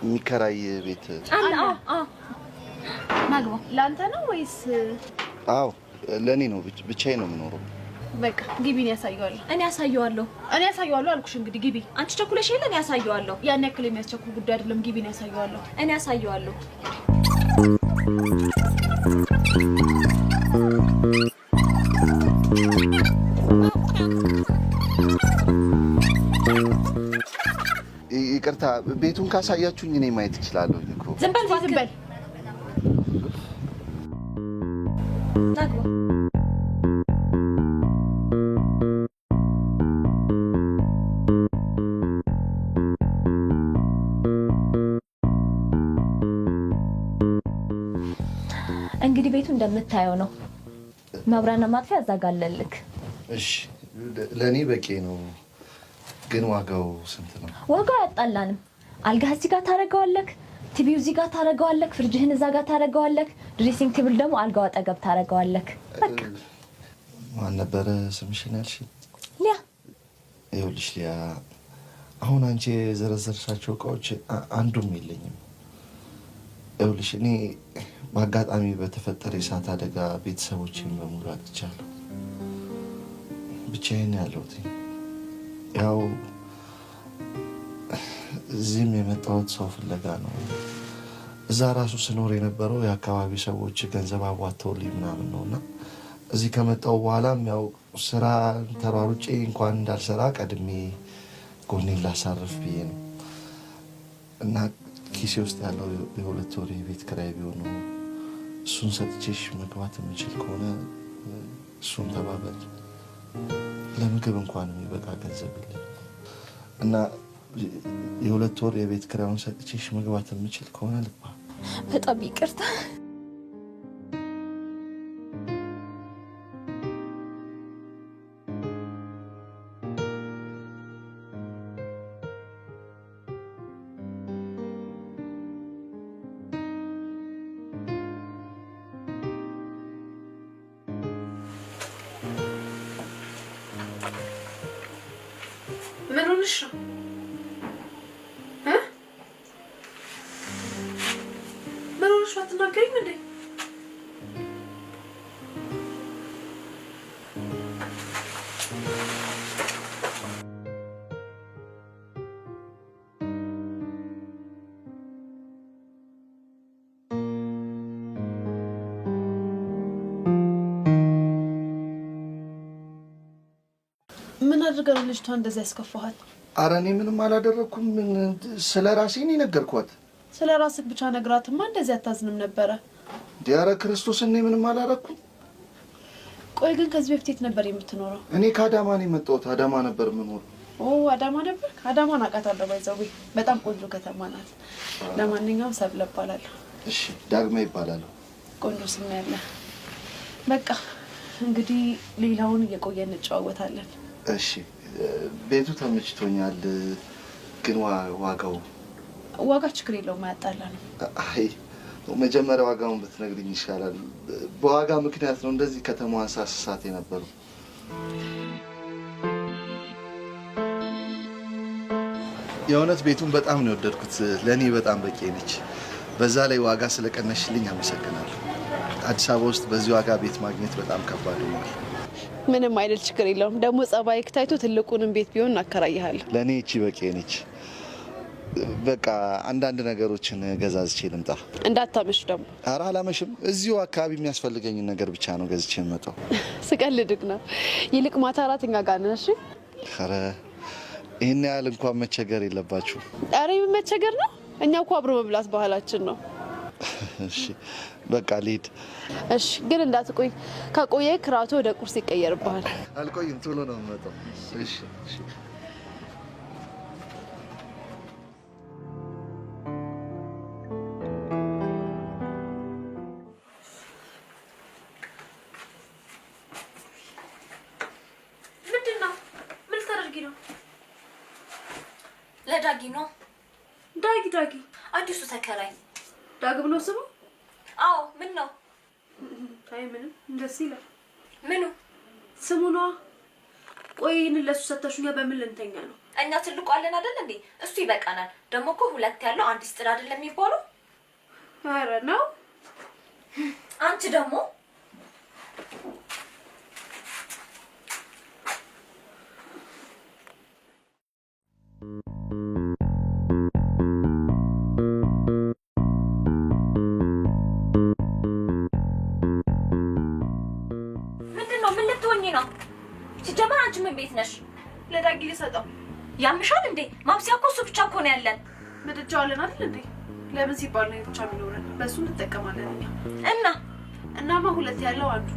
የሚከራይ ቤት አለ። ማግባ ላንተ ነው ወይስ? አዎ ለኔ ነው። ብቻዬን ነው የምኖረው። በቃ ግቢን ያሳየዋለሁ። እኔ ያሳየዋለሁ አልኩሽ። እንግዲህ ግቢ። አንቺ ቸኩለሽ የለ። እኔ ያሳየዋለሁ። ያን ያክል የሚያስቸኩል ጉዳይ አይደለም። ግቢን ያሳየዋለሁ። እኔ ያሳየዋለሁ። ይቅርታ፣ ቤቱን ካሳያችሁኝ እኔ ማየት እችላለሁ እኮ። ዝም በል። እንግዲህ ቤቱ እንደምታየው ነው። መብራና ማጥፊያ አዛጋለልክ። እሺ ለኔ በቂ ነው። ግን ዋጋው ስንት ነው? ዋጋው ያጣላንም። አልጋ እዚህ ጋር ታረጋዋለክ፣ ቲቪው እዚህ ጋር ታረጋዋለክ፣ ፍሪጅህን እዛ ጋር ታረጋዋለክ፣ ድሬሲንግ ቴብል ደግሞ አልጋው አጠገብ ታረጋዋለክ። በቃ ማን ነበረ ስምሽን ያልሽኝ? ሊያ። ይኸውልሽ ሊያ፣ አሁን አንቺ የዘረዘርሻቸው እቃዎች አንዱም የለኝም። ይኸውልሽ እኔ በአጋጣሚ በተፈጠረ የእሳት አደጋ ቤተሰቦቼን በሙሉ አጥቻለሁ። ብቻዬን ያለሁት ያው እዚህም የመጣሁት ሰው ፍለጋ ነው። እዛ ራሱ ስኖር የነበረው የአካባቢ ሰዎች ገንዘብ አዋጥተውልኝ ምናምን ነውና እዚህ ከመጣሁ በኋላም ያው ስራ ተሯሩጬ እንኳን እንዳልሰራ ቀድሜ ጎኔን ላሳርፍ ብዬ ነው እና ኪሴ ውስጥ ያለው የ2 ወር የቤት ኪራይ ቢሆን ነው። እሱን ሰጥቼሽ መግባት የምችል ከሆነ እሱን ተባበል። ለምግብ እንኳን የሚበቃ ገንዘብ የለም እና የ2 ወር የቤት ኪራዩን ሰጥቼሽ መግባት የምችል ከሆነ ልባ። በጣም ይቅርታ። ምን ሆነሽ ነው? ምን ሆነሽ? አትናገሪም እንዴ? ምን አድርጋ ነው ልጅቷ እንደዛ ያስከፋሃል? ኧረ እኔ ምንም አላደረኩም። ስለ ራሴ ነው የነገርኳት። ስለ ራስህ ብቻ ነግራትማ እንደዚህ አታዝንም ነበረ። ዲያረ ክርስቶስ እኔ ምንም አላደረኩም። ቆይ ግን ከዚህ በፊት የት ነበር የምትኖረው? እኔ ከአዳማ ነው የመጣሁት። አዳማ ነበር የምኖረው። አዳማ ነበር? አዳማን አውቃታለሁ። ባይዘው በጣም ቆንጆ ከተማ ናት። ለማንኛውም ሰብለ እባላለሁ። እሺ ዳግማ ይባላል። ቆንጆ ስም ያለ። በቃ እንግዲህ ሌላውን እየቆየን እንጨዋወታለን። እሺ ቤቱ ተመችቶኛል። ግን ዋጋ ችግር የለውም፣ አያጣላ ነው። አይ መጀመሪያ ዋጋውን ብትነግሪኝ ይሻላል። በዋጋ ምክንያት ነው እንደዚህ ከተማዋን ሳስሳት የነበረው። የእውነት ቤቱን በጣም ነው የወደድኩት። ለእኔ በጣም በቂ ነች። በዛ ላይ ዋጋ ስለቀነሽልኝ አመሰግናለሁ። አዲስ አበባ ውስጥ በዚህ ዋጋ ቤት ማግኘት በጣም ከባድ ነው። ምንም አይደል፣ ችግር የለውም። ደግሞ ጸባይ ታይቶ ትልቁንም ቤት ቢሆን እናከራይሃለሁ። ለእኔ እቺ በቂ ነች። በቃ አንዳንድ ነገሮችን ገዛዝቼ ልምጣ። እንዳታመሽ ደግሞ። ኧረ አላመሽም። እዚሁ አካባቢ የሚያስፈልገኝን ነገር ብቻ ነው ገዝቼ የምመጣው። ስቀልድክ ነው። ይልቅ ማታ እራት እኛ ጋር ነን። እሺ? ኧረ ይሄን ያህል እንኳን መቸገር የለባችሁ። ኧረ ምን መቸገር ነው? እኛ እኮ አብሮ መብላት ባህላችን ነው። እሺ በቃ ልሂድ። እሺ ግን እንዳትቆይ። ከቆየ ክራቶ ወደ ቁርስ ይቀየርብሃል። አልቆይም፣ ቶሎ ነው የምመጣው። እሺ እሺ። ምንድነው? ምን ልታደርጊ ነው? ለዳጊ ነው። ዳጊ አዲሱ ተከራይ ዳግ ብሎ ስሙ? አዎ። ምን ነው? አይ ምንም፣ እንደስ ይላል። ምኑ? ስሙ ነው። ቆይ ለሱ ሰተሽኛ በምን ልንተኛ ነው? እኛ ትልቁ አለን አይደል እንዴ? እሱ ይበቃናል። ደግሞ እኮ ሁለት ያለው አንድ ይስጥር አይደለም የሚባለው? ኧረ ነው። አንቺ ደግሞ ምንድነው? ምን ልትሆኚ ነው? ሲጀመር አንቺ ምን ቤት ነሽ? ለዳጊ ልሰጠው። ያምሻል እንዴ? ማብሰያ እኮ እሱ ብቻ እኮ ነው ያለን። ምድጃው አለን አይደል እንዴ? ለምን ሲባል ነው ብቻ የሚኖረን? በሱ እንጠቀማለን እኛ። እናማ ሁለት ያለው አንዱ